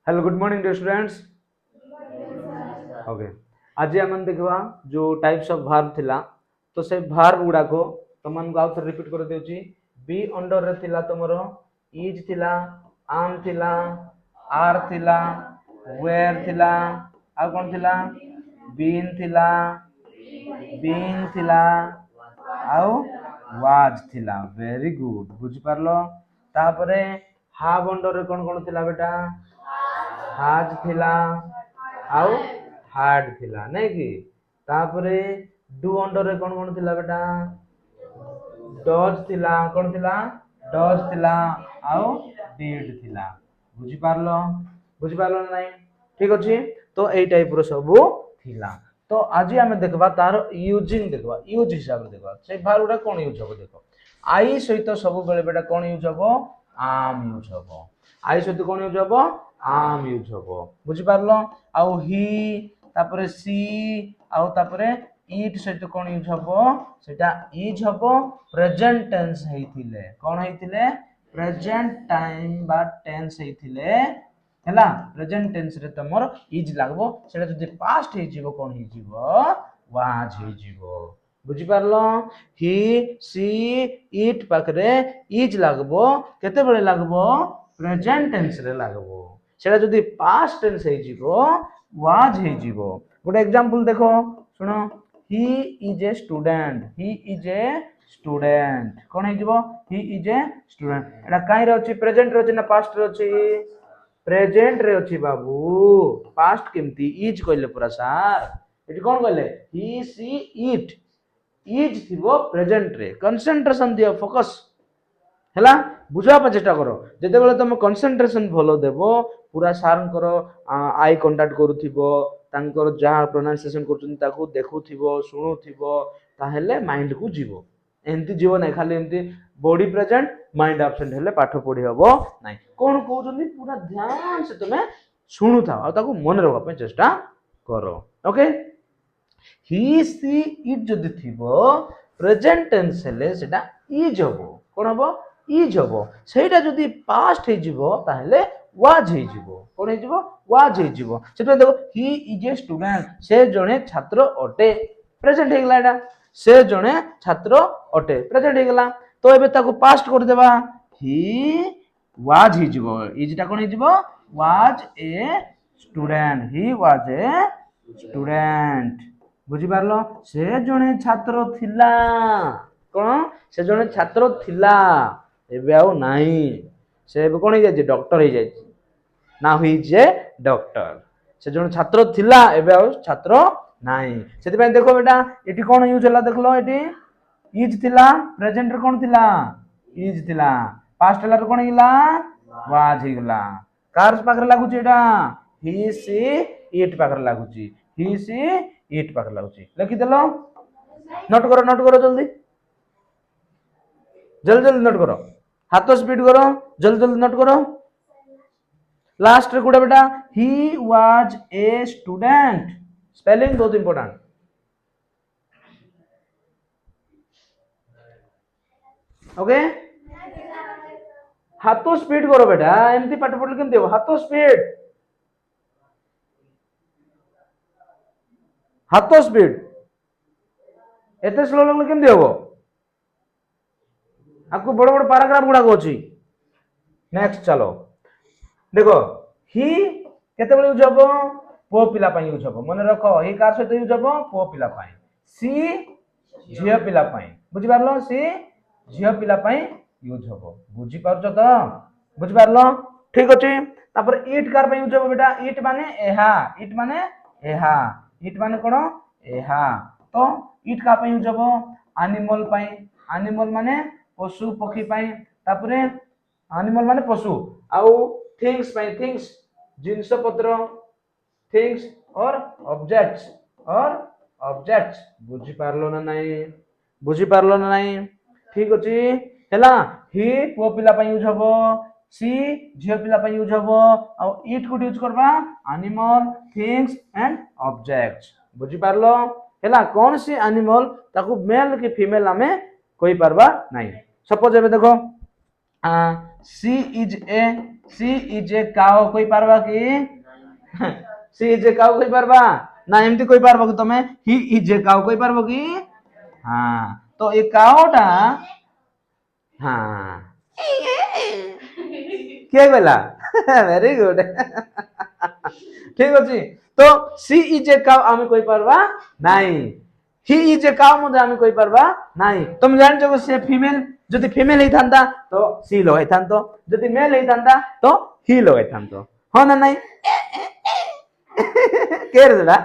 Hello good morning dear students. Okay, आज आम देखा जो टाइप्स ऑफ वर्ब थिला तो से वर्ब गुड़ा को तुम आउ थे रिपीट कर देउची। बी अंडर रे थिला तुमरो इज थिला, आम थिला, आर थिला, वेयर थिला, आ कोन थिला, बीन थिला, बीइंग थिला, आउ वाज थिला। वेरी गुड, बुझी पारलो। तापरे हाव अंडर रे कोन कोन थिला बेटा? हाज थिला आउ हार्ड थिला नहीं कि। तापरे डू अंडर रे कोन कोन थिला बेटा? डज थिला, कोन थिला? डज थिला आउ डिड थिला। बुझी पारलो? बुझी पारलो ना नहीं? ठीक अछि। तो एई टाइप रो सब थिला। तो आज आमे देखबा तार यूजिंग देखबा, यूज हिसाब रे देखबा से भार उडा कोन यूज हो देखो। आई सहित सब बेले बेटा कोन यूज हो? आम यूज हो। आई सहित कोन यूज हो? आम यूज हो। बुझी पारलो? आउ ही तापरे सी आउ तापरे इट सहित कोन यूज हो? सेटा इज हो प्रेजेंट टेंस हेथिले। कोन हेथिले? प्रेजेंट टाइम बा टेंस हेथिले हैला। प्रेजेंट टेंस रे तमर इज लागबो, सेटा जदि पास्ट हे जिवो कोन हे जिवो? वाज हे जिवो। बुझी पारलो? ही सी इट पाखरे इज लागबो, केते बेले लागबो? प्रेजेंट टेंस रे लागबो। सेटा जदि पास्ट टेंस हे जिवो वाज हे जिवो। गोटे एग्जांपल देखो सुनो। He is a student, he is a student कोन हे जिवो? He is a student. एटा काई रे अछि? प्रेजेंट रे अछि ना पास्ट रे अछि? प्रेजेंट रे अछि बाबू। पास्ट केमती? इज कहले पूरा सार। एटी कोन कहले? ही सी इट इज थिबो प्रेजेंट रे। कंसंट्रेशन दियो, फोकस हैला। बुझा पे चेष्टा करो। जते बेले तुम कंसंट्रेशन भलो देबो, पूरा सार करो आई कांटेक्ट करूथिबो, तांकर जहा प्रोनाउंसिएशन करछन ताको देखुथिबो, सुनुथिबो, ताहेले माइंड को जीवो। एंती जीवो नै खाली एंती बॉडी प्रेजेंट माइंड एब्सेंट हेले पाठ पढी हबो नै। कोन कहउछन पूरा ध्यान से तुमे सुनु था आ ताको मन रखबा पे चेष्टा करो। ओके, ही सी इट जदि थिबो प्रेजेंट टेंस हेले सेटा इज हबो। कोन हबो? इज हबो। सेटा जदि पास्ट हे जिवो ताहेले वाज हे जिवो। कोन हे जिवो? वाज हे जिवो। सेटा देखो ही इज ए स्टूडेंट, से जणे छात्र अटे। प्रेजेंट हे गला एटा, से जणे छात्र अटे, प्रेजेंट हे गला। तो एबे ताको पास्ट कर देबा, ही वाज हे जिवो। इज टा कोन हे जिवो? Was a student, he was a student. बुझी पारलो? से जणे छात्र थिला। कोन? से जणे छात्र थिला, एबे आउ नाही। से एबे कोन हे जाय? डॉक्टर हे जाय ना। हुई जे डॉक्टर। से जणे छात्र थिला, एबे आउ छात्र नाही। सेति पय देखो बेटा एटी कोन यूज हला देखलो। एटी इज थिला, प्रेजेंट रे कोन थिला? इज थिला। पास्ट हला रे कोन हिला? वाज हे गला। कार पाखरे लागुची एटा? ही सी इट पाखरे लागुची। ही सी इट पाखरे लागुची। लिखि देलो? नोट करो, नोट करो जल्दी जल्दी जल्दी नोट करो। हाथ स्पीड करो, जल्दी जल्दी नोट करो। लास्ट रे कोडा बेटा? He was a student. Spelling बहुत इंपोर्टेंट। ओके, हाथों स्पीड करो बेटा। एमती पाठ पढ़ले केमती हो? हाथों स्पीड, हाथों स्पीड। एते स्लो लगले केमती हो? आपको बड़ बड़ पैराग्राफ गुडा को अछि। नेक्स्ट चलो देखो, ही केते बेले यूज हबो? पो पिला पई यूज हबो। मन रखो, ही कार सहित यूज हबो? पो पिला पई। सी झियो पिला पई। बुझी पारलो? सी झियो पिला पई यूज हबो। बुझी पारछो तो? बुझी पारलो? ठीक अछि। तापर इट कार पई यूज हबो बेटा? इट माने एहा। इट माने एहा। इट माने कोन? एहा। तो इट का पई यूज हबो? एनिमल पई। एनिमल माने पशु पक्षी पई। तापरे एनिमल माने पशु आउ थिंग्स पई। थिंग्स जिंस पत्र, थिंग्स और ऑब्जेक्ट्स, और ऑब्जेक्ट्स। बुझी पारलो ना नहीं? बुझी पारलो ना नहीं? ठीक अछि हैला। ही पो पिला पई यूज हबो, सी झियो पिला पई यूज हबो, आउ इट को यूज करबा एनिमल, थिंग्स एंड ऑब्जेक्ट्स। बुझी पारलो हैला? कौन सी एनिमल ताकू मेल की फीमेल हमें कोई पारबा नहीं। सपोज एबे देखो सी इज ए काओ কই পারবা কি सी इज ए काओ কই পারবা না এমতি কই পারবা কি তুমি হি ইজ এ কাও কই পারবো কি হ্যাঁ তো এই কাওটা হ্যাঁ কে কইলা ভেরি গুড ঠিক আছে তো সি ইজ এ কাউ আমি কই পারবা নাই হি ইজ এ কাউ মধ্যে আমি কই পারবা নাই তুমি জানছো যে সে ফিমেল যদি ফিমেল হই থান্তা তো সি লগাই থানতো যদি মেল হই থান্তা তো হি লগাই থানতো হয় না নাই কে রে সেটা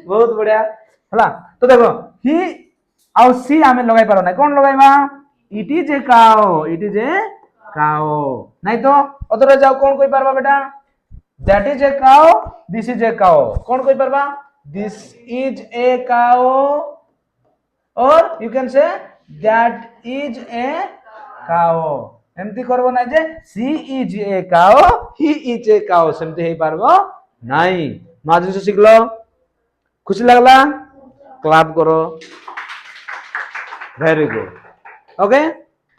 বহুত বঢ়িয়া হলা তো দেখো হি ଆଉ ସି ଆମେ ଲଗାଇ ପାର ନାହିଁ କଣ ଲଗାଇବା ଇଟ୍ is a cow eat is a cow ନାଇଁ ତ ଅଦର ଯାଉ କଣ କହି ପାରବା ବେଟା that is a cow this is a cow कौन कोई परवा this is a cow or you can say that is a cow एमती करबो ना जे she is a cow he is a cow सेमती हे पारबो नहीं माजी से सिखलो खुशी लागला क्लैप करो वेरी गुड ओके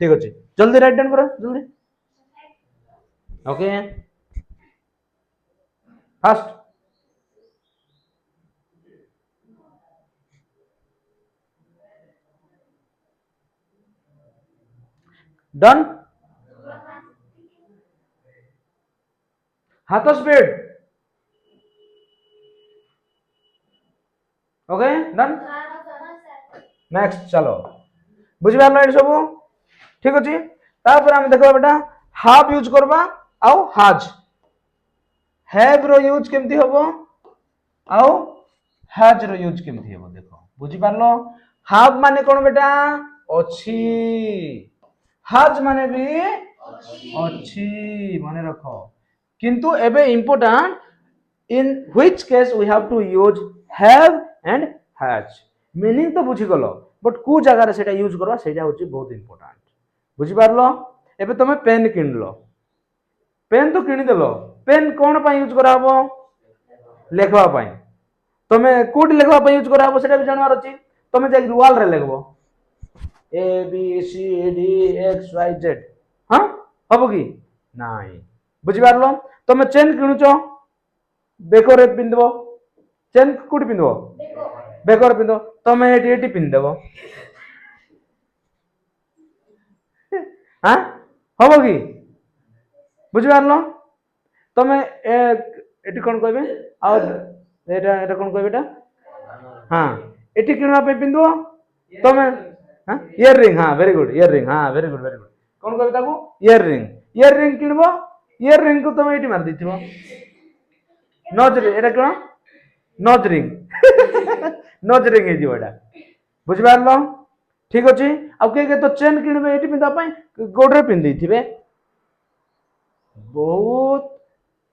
ठीक अछि जल्दी राइट डाउन करो जल्दी ओके फास्ट डन हाथ स्पीड ओके डन नेक्स्ट चलो बुझी पारलो एडी सब ठीक अछि तापर हम देखबा बेटा हाफ यूज करबा आउ हाज हैव रो यूज केमती होबो आउ हैज रो यूज केमती होबो देखो बुझी पारलो हाफ माने कोन बेटा अछि हाज माने भी अछि माने रखो किंतु एबे important in which case we have to use have and has meaning तो बुझी गलो बट को जगह रे सेटा यूज करबा सेटा होची बहुत इंपोर्टेंट बुझी पारलो एबे तमे पेन किनलो पेन तो किनी देलो पेन कोन पय यूज कराबो लेखवा पय तमे कोड लेखवा पय यूज कराबो सेटा भी जानवार अछि तमे जे वॉल रे लेखबो A B C D X Y Z हां हबो की नाही बुझी पारलो तमे चेन किनुचो बेकोरे पिंदबो चेन कुटी पिंदबो बेकोरे पिंदो तमे एटी पिंदबो हां हबो की बुझी पारलो तमे एटी कोन कहबे आ एटा कोन कहबे एटा हां एटी किनवा पे पिंदबो तमे हां इयर रिंग हां वेरी गुड इयर रिंग हां वेरी गुड कोन कहबे ताको इयर रिंग किनबो इयर रिंग को तमे एटी मार दिथिबो नजर एटा कोन नजरिंग नजरिंग हे जीवडा बुझि पारलो ठीक अछि अब के तो चेन किनबे एटी पिंदा पय गोडरे पिंदी थिबे बहुत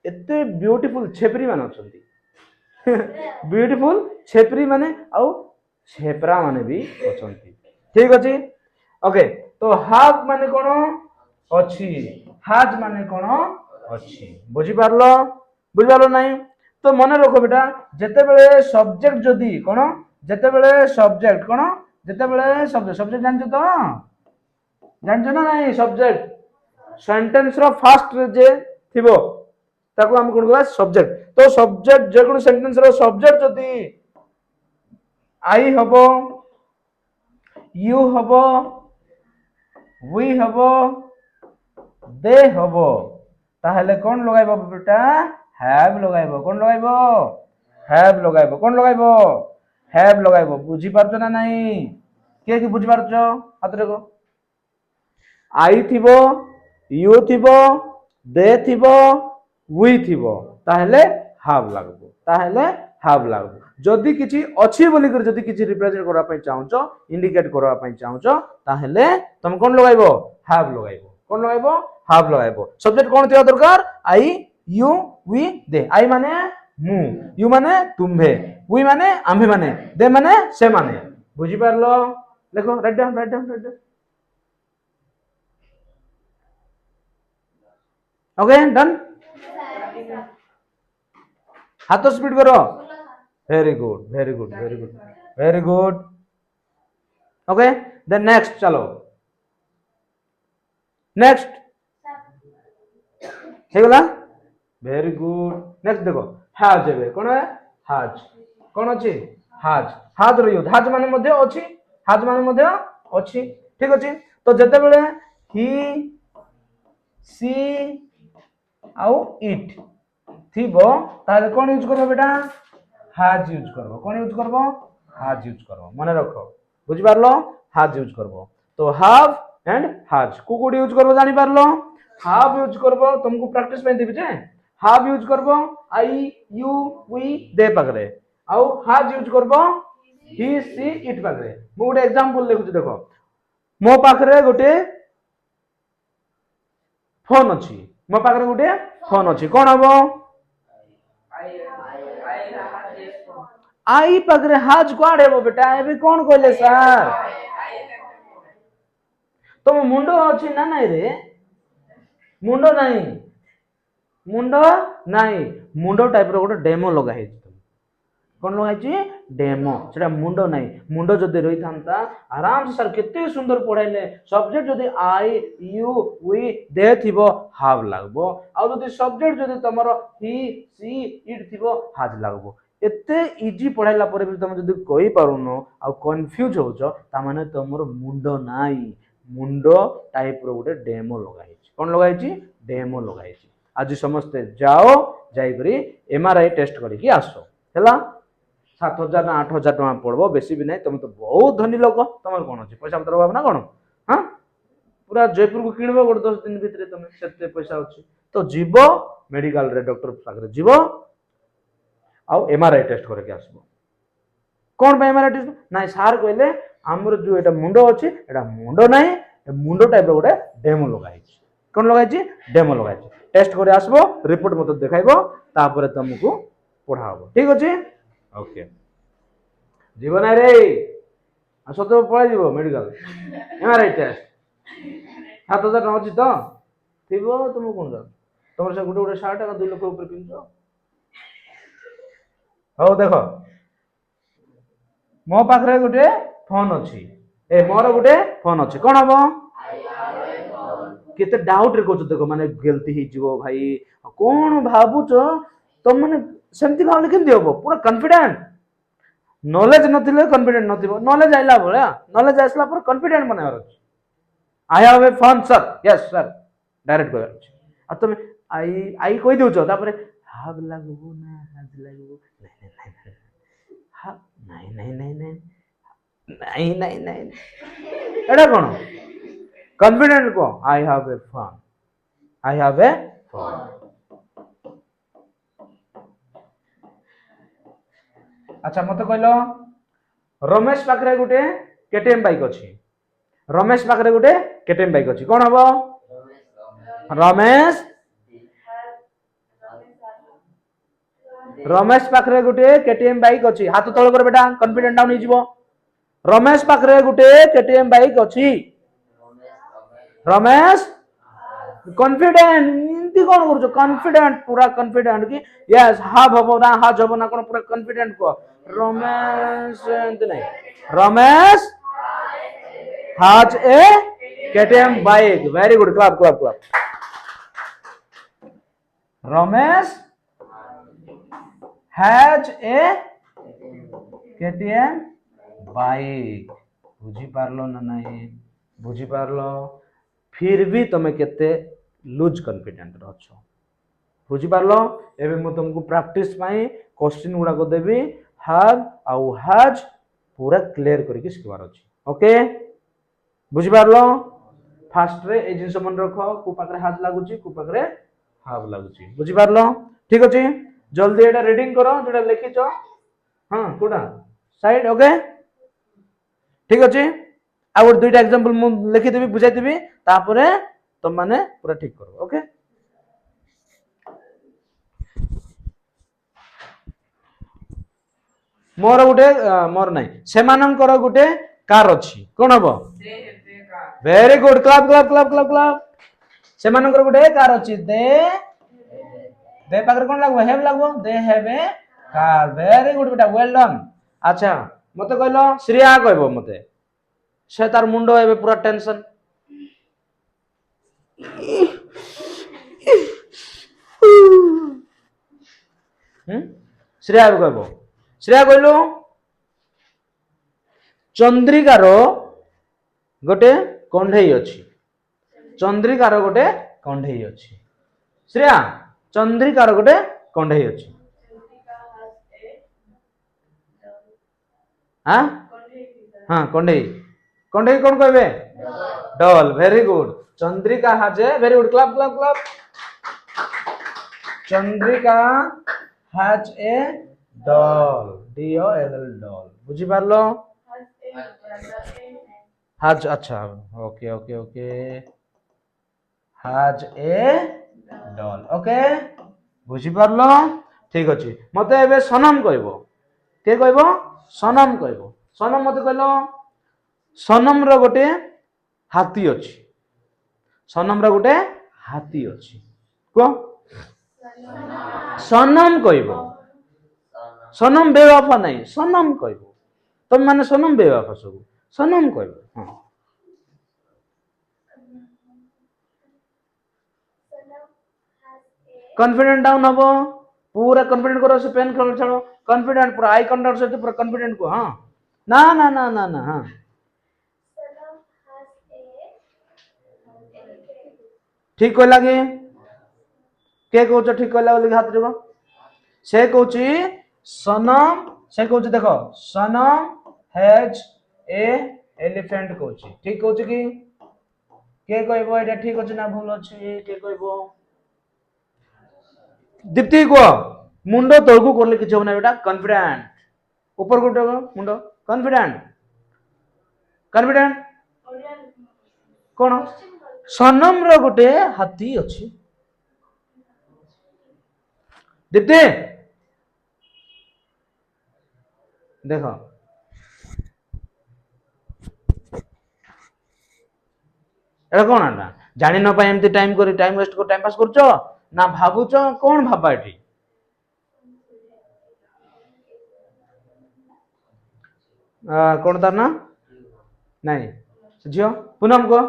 एते ब्यूटीफुल छेपरी मान अछंती ब्यूटीफुल छेपरी माने आउ छेपरा माने भी अछंती ठीक अछि ओके तो हाफ माने कोन अछि हाज माने कोन अछि बुझि पारलो बुझि पारलो नाही तो मन रखो बेटा जेते बेले सब्जेक्ट जदी कोन जेते बेले सब्जेक्ट कोन जेते बेले सब्जेक्ट जानछ तो जानछ ना नाही सब्जेक्ट सेंटेंस रो फर्स्ट जे थिबो ताको हम कोन कहबा सब्जेक्ट तो सब्जेक्ट जे कोन सेंटेंस रो सब्जेक्ट जदी आई हबो यू हबो वी हबो दे हबो ताहले कोन लगाइबो बेटा हैव लगाइबो कोन लगाइबो हैव लगाइबो कोन लगाइबो हैव लगाइबो बुझी पारछो ना नाही के बुझी पारछो हाथ देखो आई थिबो यू थिबो दे थिबो वी थिबो ताहले हैव लागबो जदी किछि अछि बोली कर जदी किछि रिप्रेजेंट करा पय चाहछो इंडिकेट करा पय चाहछो ताहले तुम कोन लगाइबो हैव लगाइबो कोन लगाइबो हैव लगाइबो सब्जेक्ट कोन थिया दरकार आई यू वी दे आई माने मु यू माने तुम्भे वी माने आम्भे माने दे माने से माने बुझी पारलो देखो राइट डाउन ओके डन हाथ स्पीड करो very good okay then next चलो नेक्स्ट हे गला वेरी गुड नेक्स्ट देखो हैज एबे कोन है हैज कोन अछि हैज हैज रो यूज हैज माने मध्ये अछि हैज माने मध्ये अछि ठीक अछि तो जते बेले ही सी आउ इट थिबो ताले कोन यूज करबो बेटा हैज यूज करबो कोन यूज करबो हैज यूज करबो माने रखो बुझि पारलो हैज यूज करबो तो हैव एंड हैज को कोड यूज करबो जानि पारलो हैव यूज करबो तुमको प्रैक्टिस में देबी जे हैव यूज करबो आई यू वी दे पगरे आउ हैज यूज करबो ही सी इट पगरे मु गोटे एग्जांपल देखु देखो मो पाखरे गोटे फोन अछि मो पाखरे गोटे फोन अछि कोन हबो आई पाखरे हैज कोड हेबो बेटा एबे कोन कहले सर तुम मुंडो अछि ना नाही रे मुंडो नाही मुंडो नाही मुंडो टाइप रो गोटे डेमो लगा है कौन लगा डेमो सेटा मुंडो नाही मुंडो जदि रही थांता आराम से सर केते सुंदर पढ़ाइले सब्जेक्ट जदि आई यू वी दे थिबो हाव लागबो आ जदि सब्जेक्ट जदि तमरो ही सी इट थिबो हाज लागबो एते इजी पढ़ाइला परे भी तुम जदि कहि पारुनो आ कंफ्यूज होजो ता माने तमरो मुंडो नाही मुंडो टाइप रो गोटे डेमो लगा है कौन लगा है डेमो लगा है आज समस्ते जाओ जाई करी एमआरआई टेस्ट करिकी आसो हैला 7,000 ना 8,000 टका पड़बो बेसी भी नहीं तुम तो बहुत धनी लोक तुम कौन अच्छे पैसा पत्र भाव ना कौन हाँ पूरा जयपुर को किणव गोटे 10 दिन भितर तुम से पैसा अच्छी तो जीव मेडिकल रे डॉक्टर पाखे जीव आउ एमआरआई टेस्ट करके आसबो कौन पे एमआरआई टेस्ट ना सार कहले हमर जो एटा मुंडो अछि एटा मुंडो नाही मुंडो टाइप रो गोटे डेमो लगाई कौन लगाई डेमो लगाई टेस्ट करे आसबो रिपोर्ट मत देखाइबो तापर तुमको पढ़ाबो ठीक अछि ओके जीवन रे आसो तो पळा जीवो मेडिकल एमआरआई टेस्ट 7,000 टका अछि तो थिबो तुम कोन जा तमर से गुटे गुटे 60 टका 2 लाख ऊपर किनछो हो देखो मो पाखरे गुटे फोन अछि ए मोर गुटे फोन अछि कोन हबो केते डाउट रे कोछ देखो माने गलती ही जीवो भाई कोन भाबुचो तुम माने सेमती भावले केमती हबो पूरा कॉन्फिडेंट नॉलेज नथिले कॉन्फिडेंट नथिबो नॉलेज आइला भला नॉलेज आसला पर कॉन्फिडेंट बनेबार अछि I have a fun sir yes sir direct कहबार अछि आ तुम आई कहि देउछो तापरे हाव लागबो ना हाज लागबो नहीं नहीं नहीं नहीं नहीं नहीं नहीं नहीं एडा कोन कॉन्फिडेंट को आई हैव ए फन अच्छा मत कहलो रमेश पाखरे गुटे केटीएम बाइक अछि रमेश पाखरे गुटे केटीएम बाइक अछि कोन हबो रमेश रमेश पाखरे गुटे केटीएम बाइक अछि हाथ तळ कर बेटा कॉन्फिडेंट डाउन हिजबो रमेश पाखरे गुटे केटीएम बाइक अछि रमेश कॉन्फिडेंट इंती कोन करूछ कॉन्फिडेंट पूरा कॉन्फिडेंट कि यस हाव हबो ना हाज हबो ना कोन पूरा कॉन्फिडेंट को रमेश इंत नहीं Ramesh has a KTM bike very good clap clap clap Ramesh has a KTM bike बुझी पारलो ना नहीं बुझी पारलो फिर भी तुम केते लूज कॉन्फिडेंट रहो बुझी पारलो एबे मु तुमको प्रैक्टिस पाई क्वेश्चन गुडा को देबी हैव आउ हैज पूरा क्लियर करके सिखबार अछि ओके बुझी पारलो फास्ट रे ए जिंस मन रखो को पाखरे हैज लागुची को पाखरे हैव लागुची बुझी पारलो ठीक अछि जल्दी एटा रीडिंग करो जेटा लिखिचो हां कोडा साइड ओके ठीक अछि आ और दुईटा एग्जांपल मु लिखि देबी बुझाई देबी तापरे तुम माने पूरा ठीक करो ओके मोर गुटे मोर नाही सेमानंकर गुटे कार अछि कोन हबो very good clap clap clap clap clap सेमानंकर गुटे कार अछि दे पाखरे कोन लागबो हैव लागबो they have a car very good बेटा वेल डन अच्छा मते कहलो श्रेया कहबो मते से तार मुंडो एबे पूरा टेंशन ଶ୍ରେୟା କହିବ ଶ୍ରେୟା କହିଲୁ ଚନ୍ଦ୍ରିକାର ଗୋଟେ କଣ୍ଢେଇ ଅଛି ଚନ୍ଦ୍ରିକାର ଗୋଟେ କଣ୍ଢେଇ ଅଛି ଶ୍ରେୟା ଚନ୍ଦ୍ରିକାର ଗୋଟେ କଣ୍ଢେଇ ଅଛି हाँ हाँ कौंढई कौंढई कौन कहबे doll very good Chandrika has a very good clap clap clap Chandrika has a doll D O L L doll बुझी पारलो हैज अच्छा okay okay okay has a doll okay बुझी पारलो ठीक अछि मते एबे सनम कहबो के कहबो सनम कहबो सनम मते कहलो सनम रो गोटे हाथी अछि सनम रो गोटे हाथी अछि को सनम कहबो सनम बेवफा नहीं सनम कहबो तुम माने सनम बेवफा सब सनम कहबो हां कॉन्फिडेंट डाउन हबो पूरा कॉन्फिडेंट करो से पेन कलर छाड़ो कॉन्फिडेंट पूरा आई कांटेक्ट से पूरा कॉन्फिडेंट को हां ना ना ना ना ना हां ठीक कहला के कहछ ठीक कहला बोली हाथ देबो से कहछि सनम से कहछि देखो सनम हैज ए एलिफेंट कहछि ठीक कहछि कि के कहबो एटा ठीक अछि ना भूल अछि के कहबो दीप्ति को मुंडो तळकु करले किछ होना बेटा कॉन्फिडेंट ऊपर गोटे मुंडो कॉन्फिडेंट कॉन्फिडेंट कोन सनम रो गोटे हाथी अछि दीप्ति देखो एटा कोन आटा जानि न पाए एमती टाइम करी टाइम वेस्ट कर टाइम पास करछो ना भाबुछो कोन भाबा एठी कोन तार ना नहीं झियो पूनम को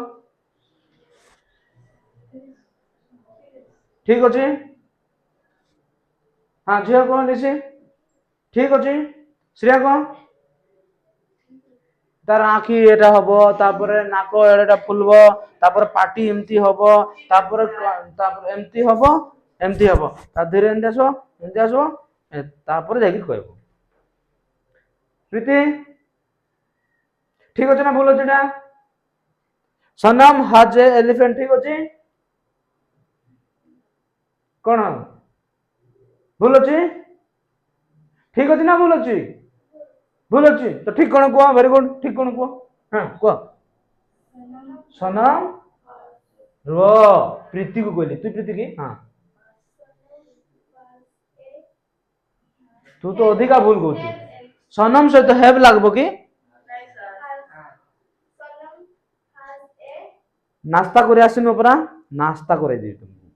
ठीक अछि हां झियो को लिसी ठीक अछि श्रेया को तार आखी एटा हबो तापरे नाको एटा फुलबो तापर पाटी एमती हबो तापर एमती हबो ता धीरे एमती आसो तापर जाकी कहबो प्रीति ठीक अछि ना भूल अछि ना सनम हैज ए एलिफेंट ठीक अछि कोन भूल अछि ठीक अछि ना भूल अछि तो ठीक कोन को वेरी गुड ठीक कोन को हां को सनम रो प्रीति को कहली तू प्रीति की हां तू तो अधिका भूल कहू सनम से तो हैव लागबो की नाश्ता करे आसिनो परा नाश्ता करे देबी तुमको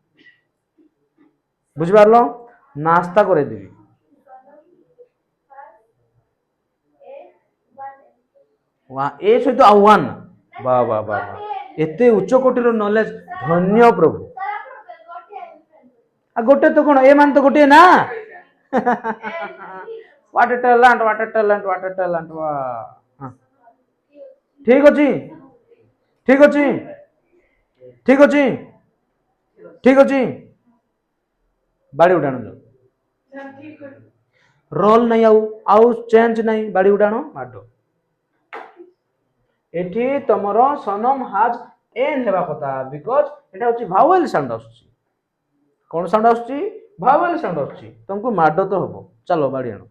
बुझ पारलो नाश्ता करे देबी वाह ए सहित आह्वान वाह वाह वाह एते उच्च कोटिर नॉलेज धन्य प्रभु आ गोटे तो कोन ए मान तो गोटे ना what A talent what A talent what A talent वाह ठीक अछि ठीक अछि ठीक अछि ठीक अछि बाड़ी उठानो जो रोल नहीं आउ चेंज नहीं बाड़ी उठानो माडो एठी तमरो सनम हाज एन हेबा कथा बिकॉज एटा होची भावेल साउंड आछी कोन साउंड आछी भावेल साउंड आछी तुमको माडो तो हबो चलो बाड़ी आनो